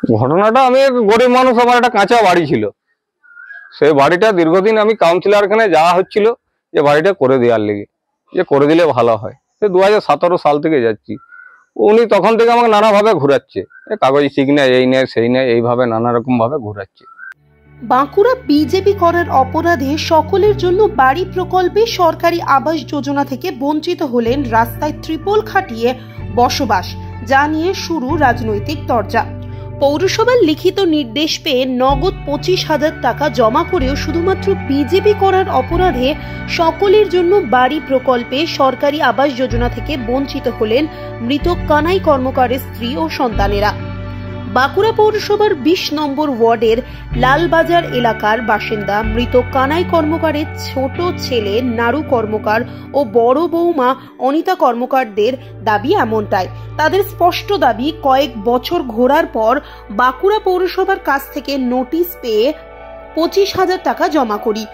ঘটনাটা, আমি গরিব মানুষ, আমার একটা কাঁচা বাড়ি ছিল। সেই বাড়িটা দীর্ঘদিন আমি কাউন্সিলর খানে যাওয়া হচ্ছিল যে বাড়িটা করে দেওয়ার লেগে, যে করে দিলে ভালো হয়। সে 2017 সাল থেকে যাচ্ছি। উনি তখন থেকে আমাকে নানাভাবে ঘুরাচ্ছে, কাগজ ঠিক নেই, এই নেই সেই নেই, এইভাবে নানা রকম ভাবে ঘুরাচ্ছে। বাঁকুড়া বিজেপি করার অপরাধে সকলের জন্য বাড়ি প্রকল্পে সরকারি আবাস যোজনা থেকে বঞ্চিত হলেন রাস্তায় ত্রিপল খাটিয়ে বসবাস, যা নিয়ে শুরু রাজনৈতিক তরজা। পৌরসভার লিখিত নির্দেশ পেয়ে নগদ 25,000 টাকা জমা করেও শুধুমাত্র বিজেপি করার অপরাধে সকলের জন্য বাড়ি প্রকল্পে সরকারি আবাস যোজনা থেকে বঞ্চিত হলেন মৃত কানাই কর্মকারের স্ত্রী ও সন্তানেরা। বাঁকুড়া পৌরসভার 20 নম্বর ওয়ার্ডের লালবাজার এলাকার বাসিন্দা মৃত কানাই কর্মকারের ছোট ছেলে নাড়ু কর্মকার ও বড় বৌমা অনিতা কর্মকারদের দাবি এমনটাই। তাদের স্পষ্ট দাবি, কয়েক বছর ঘোরার পর বাঁকুড়া পৌরসভার কাছ থেকে নোটিশ পেয়ে 25,000 টাকা জমা করি,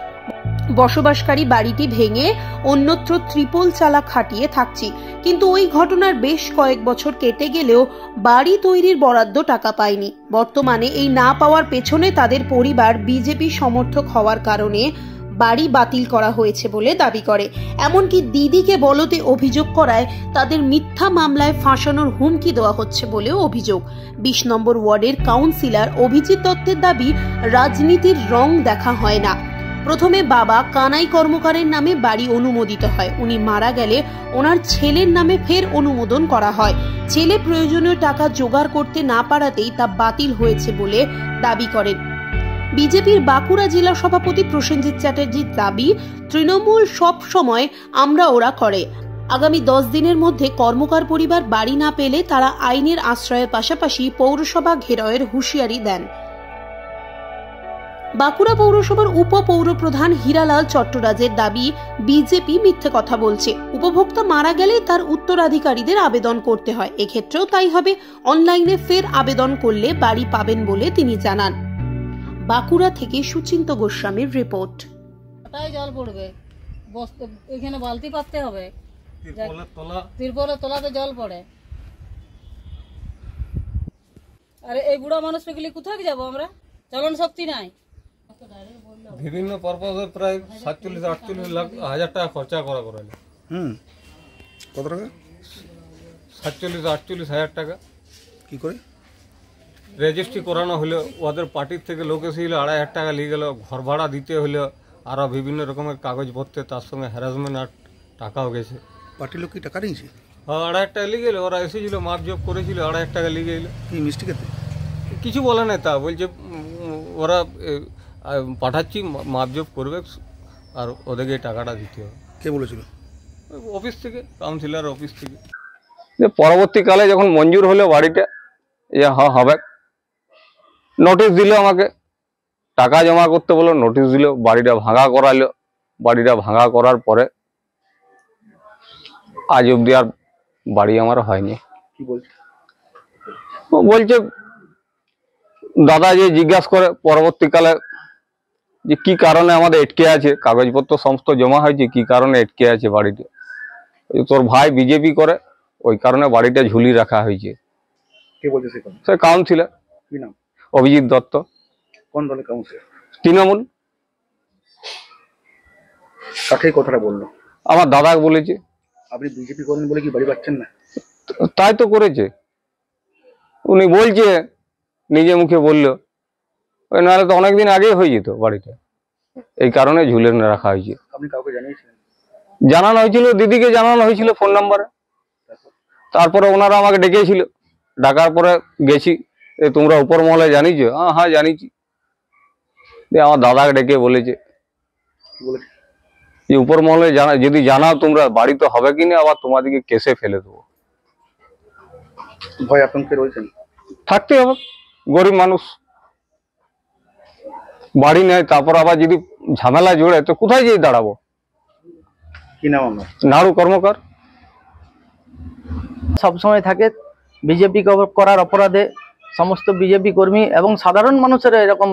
বসবাসকারী বাড়িটি ভেঙে অন্যত্র ত্রিপল চালা খাটিয়ে থাকছি। কিন্তু ওই ঘটনার বেশ কয়েক বছর কেটে গেলেও বাড়ি তৈরির বরাদ্দ টাকা পায়নি। বর্তমানে এই না পাওয়ার পেছনে তাদের পরিবার বিজেপি সমর্থক হওয়ার কারণে বাড়ি বাতিল করা হয়েছে বলে দাবি করে। এমনকি দিদিকে বলতে অভিযোগ করায় তাদের মিথ্যা মামলায় ফাঁসানোর হুমকি দেওয়া হচ্ছে বলেও অভিযোগ। 20 নম্বর ওয়ার্ডের কাউন্সিলর অভিজিৎ দত্তের দাবি, রাজনীতির রং দেখা হয় না। প্রথমে বাবা কানাই কর্মকারের নামে বাড়ি অনুমোদিত হয়, উনি মারা গেলে ওনার ছেলের নামে ফের অনুমোদন করা হয়। ছেলে প্রয়োজনীয় টাকা জোগাড় করতে না পারাতেই তা বাতিল হয়েছে বলে দাবি করেন। বিজেপির বাঁকুড়া জেলা সভাপতি প্রসেনজিৎ চ্যাটার্জির দাবি, তৃণমূল সব সময় আমরা ওরা করে। আগামী 10 দিনের মধ্যে কর্মকার পরিবার বাড়ি না পেলে তারা আইনের আশ্রয়ের পাশাপাশি পৌরসভা ঘেরাওয়ের হুঁশিয়ারি দেন। বাঁকুড়া পৌরসভার উপপৌরপ্রধান হীরালাল চট্টরাজের দাবি, বিজেপি মিথ্যে কথা বলছে। উপভোক্তা মারা গেলে তার উত্তরাধিকারীদের আবেদন করতে হয়, এক্ষেত্রেও তাই হবে। অনলাইনে ফের আবেদন করলে বাড়ি পাবেন বলে তিনি জানান। বাঁকুড়া থেকে সুচিন্ত গোস্বামীর রিপোর্ট। জল পড়বে, এখানে বালতি পাততে হবে, তিরপলের তলাতে জল পড়ে। আরে এই বুড়া মানুষটা গেলে কোথায় যাবো আমরা? চলন শক্তি নাই। বিভিন্ন পারপাসে প্রায় 47-48 লাখ হাজার টাকা খরচা করা করালে। কত টাকা? 47-48 হাজার টাকা। কি করে রেজিস্ট্রি করানো হলো, ওদের পার্টির থেকে লোক এসেছিল, 2,500 টাকা নিয়ে গেল। ঘর ভাড়া দিতে হলো, আরও বিভিন্ন রকমের কাগজপত্রে, তার সঙ্গে হ্যারাসমেন্ট আর টাকাও গেছে। পার্টির লোক কি টাকা নিয়েছে? হ্যাঁ, 2,500 টাকা নিয়ে গেল। ওরা এসেছিল, মাপজোপ করেছিল, 2,500 টাকা নিয়ে গেল। কি মিষ্টি খেতে? কিছু বলে না, তা বলছে ওরা পাঠাচ্ছি, মাপজোপ করবে আর ওদেরকে টাকাটা দিতে হবে। কে বলেছিল? অফিস থেকে, কাউন্সিলর অফিস থেকে। পরবর্তীকালে যখন মঞ্জুর হলো বাড়িটা, হ্যাঁ হবে, নোটিশ দিল আমাকে, টাকা জমা করতে বলো, নোটিশ দিল, বাড়িটা ভাঙা করালো। বাড়িটা ভাঙা করার পরে আজ অব্দি আর বাড়ি আমার হয়নি। কি বলছে? বলছে দাদা যে জিজ্ঞাসা করে পরবর্তীকালে যে কি কারণে আমাদের আটকে আছে, কাগজপত্র সমস্ত জমা হয়েছে, কি কারণে আটকে আছে বাড়িতে। তোর ভাই বিজেপি করে, ওই কারণে বাড়িটা ঝুলি রাখা হয়েছে। কে বলছে? সে কাউন্সিলর। কি নাম? অভিজিৎ দত্ত। কোন দলের কাউন্সিলর? তৃণমূল। কাকে কথাটা বললো? আমার দাদা বলেছে। আপনি বিজেপি করেন বলে কি বাড়ি পাচ্ছেন না? তাই তো করেছে, উনি বলছে, নিজে মুখে বললো। নাহলে তো অনেকদিন আগেই হয়ে যেত বাড়িটা, এই কারণে ঝুলে রাখা হয়েছে। আপনি কাউকে জানিয়েছিলেন? জানানো হয়েছিল, দিদিকে জানানো হয়েছিল ফোন নাম্বারে। তারপরে ওনারা আমাকে ডেকেছিল, ডাকার পরে গেছি, তোমরা উপর মহলে জানিয়েছো? হ্যাঁ জানিয়েছি। আমার দাদাকে ডেকে বলেছে যে উপর মহলে যদি জানাও তোমরা, বাড়ি তো হবে কিনা, আবার তোমাদেরকে কেসে ফেলে দেবো। ভয় আতঙ্কে রয়েছেন? থাকতে হবে, গরিব মানুষ, বাড়ি নেই, তারপর আবার যদি ঝামেলা জোড়ে তো কোথায় যেয়ে দাঁড়াবো। কি নাম আপনার? নাড়ু কর্মকার। সবসময় থাকে বিজেপি করার অপরাধে সমস্ত বিজেপি কর্মী এবং সাধারণ মানুষের এরকম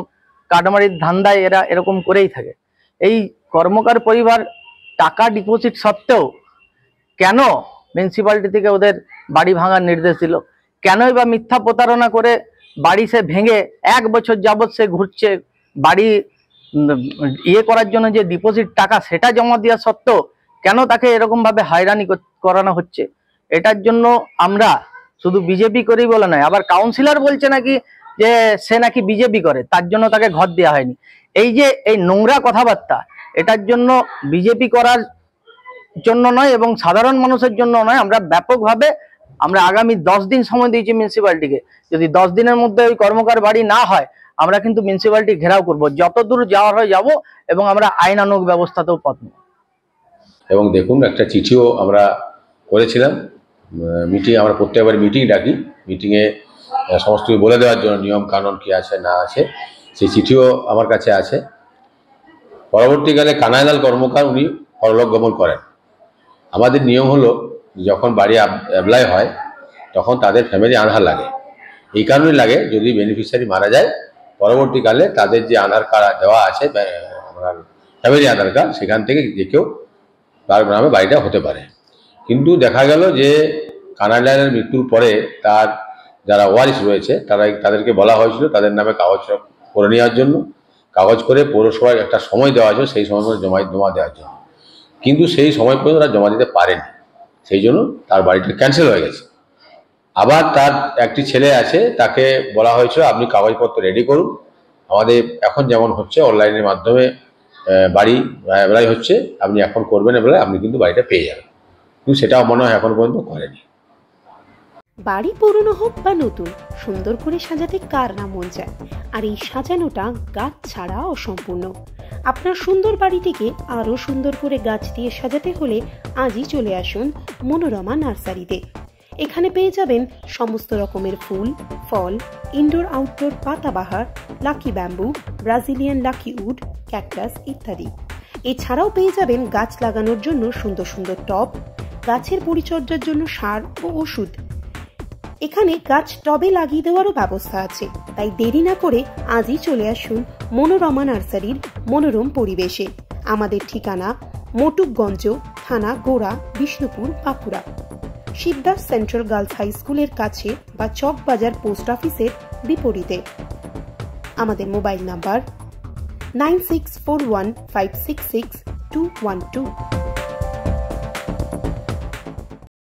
কাটমারির ধান্দায় এরা এরকম করেই থাকে। এই কর্মকার পরিবার টাকা ডিপোজিট সত্ত্বেও কেন মিউনিসিপ্যালিটি থেকে ওদের বাড়ি ভাঙার নির্দেশ দিল? কেনই বা মিথ্যা প্রতারণা করে বাড়ি সে ভেঙে 1 বছর যাবৎ সে ঘুরছে, বাড়ি ইয়ে করার জন্য যে ডিপোজিট টাকা সেটা জমা দেওয়া সত্ত্বেও কেন তাকে এরকম ভাবে হয়রানি করানো হচ্ছে? এটার জন্য আমরা শুধু বিজেপি করি বলে নয়, আবার কাউন্সিলর বলছে নাকি যে সে নাকি বিজেপি করে, তার জন্য তাকে ঘর দেওয়া হয়নি। এই যে এই নোংরা কথাবার্তা, এটার জন্য বিজেপি করার জন্য নয় এবং সাধারণ মানুষের জন্য নয়, আমরা ব্যাপকভাবে আমরা আগামী 10 দিন সময় দিয়েছি মিউনিসিপ্যালিটিকে। যদি 10 দিনের মধ্যে ওই কর্মকার বাড়ি না হয়, আমরা কিন্তু মিউনিসিপ্যালিটি ঘেরাও করব, যতদূর যাওয়ার হয় যাব, এবং আমরা আইনানুগ ব্যবস্থাতেও পথ নেব। এবং দেখুন, একটা চিঠিও আমরা করেছিলাম, মিটিং, আমরা প্রত্যেকবার মিটিং ডাকি, মিটিংয়ে সমস্ত বলে দেওয়ার জন্য নিয়ম কানুন কি আছে না আছে, সেই চিঠিও আমার কাছে আছে। পরবর্তীকালে কানাইলাল কর্মকার উনি পরলোক গমন করেন। আমাদের নিয়ম হলো যখন বাড়ি অ্যাপ্লাই হয় তখন তাদের ফ্যামিলি আধার লাগে। এই কারণে লাগে, যদি বেনিফিশিয়ারি মারা যায় পরবর্তীকালে তাদের যে আধার কার্ড দেওয়া আছে, আপনার ফ্যামিলি আধার কার্ড, সেখান থেকে যে কেউ তার নামে বাড়িটা হতে পারে। কিন্তু দেখা গেল যে কানাইলালের মৃত্যুর পরে তার যারা ওয়ারিশ রয়েছে তাদেরকে বলা হয়েছিল তাদের নামে কাগজ করে নেওয়ার জন্য, কাগজ করে পৌরসভায় একটা সময় দেওয়া হয়েছিল, সেই সময় মধ্যে জমা দেওয়ার জন্য। কিন্তু সেই সময় পর্যন্ত তারা জমা দিতে পারেনি, সেই জন্য তার বাড়িটা ক্যান্সেল হয়ে গেছে। আবার তার একটি ছেলে আছে, তাকে বলা হয়েছিল আপনি কাগজপত্র রেডি করুন, আমাদের এখন যেমন হচ্ছে অনলাইনের মাধ্যমে বাড়ি অ্যাপ্লাই হচ্ছে, আপনি এখন করবেন অ্যাপ্লাই, আপনি কিন্তু বাড়িটা পেয়ে যাবেন। কিন্তু সেটাও মনে হয় এখন পর্যন্ত করেনি। বাড়ি পুরনো হোক বা নতুন, সুন্দর করে সাজাতে কার না মন চায়? আর এই সাজানোটা গাছ ছাড়া অসম্পূর্ণ। আপনার সুন্দর বাড়িটিকে আরো সুন্দর করে গাছ দিয়ে সাজাতে হলে আজই চলে আসুন মনোরমা নার্সারিতে। এখানে পেয়ে যাবেন সমস্ত রকমের ফুল, ফল, ইনডোর আউটডোর পাতাবাহার, lucky bamboo, Brazilian lucky wood, cactus ইত্যাদি। এছাড়াও পেয়ে যাবেন গাছ লাগানোর জন্য সুন্দর সুন্দর টব, গাছের পরিচর্যার জন্য সার ও ওষুধ। এখানে গাছ টবে লাগিয়ে দেওয়ারও ব্যবস্থা আছে, তাই দেরি না করে আজই চলে আসুন মনোরমা নার্সারির মনোরম পরিবেশে। আমাদের ঠিকানা মটুকগঞ্জ, থানা গোড়া, Bishnupur, Bankura. Shibdas central girls high স্কুলের কাছে বা চক বাজার পোস্ট অফিসের বিপরীতে। আমাদের মোবাইল নাম্বার 9641566212।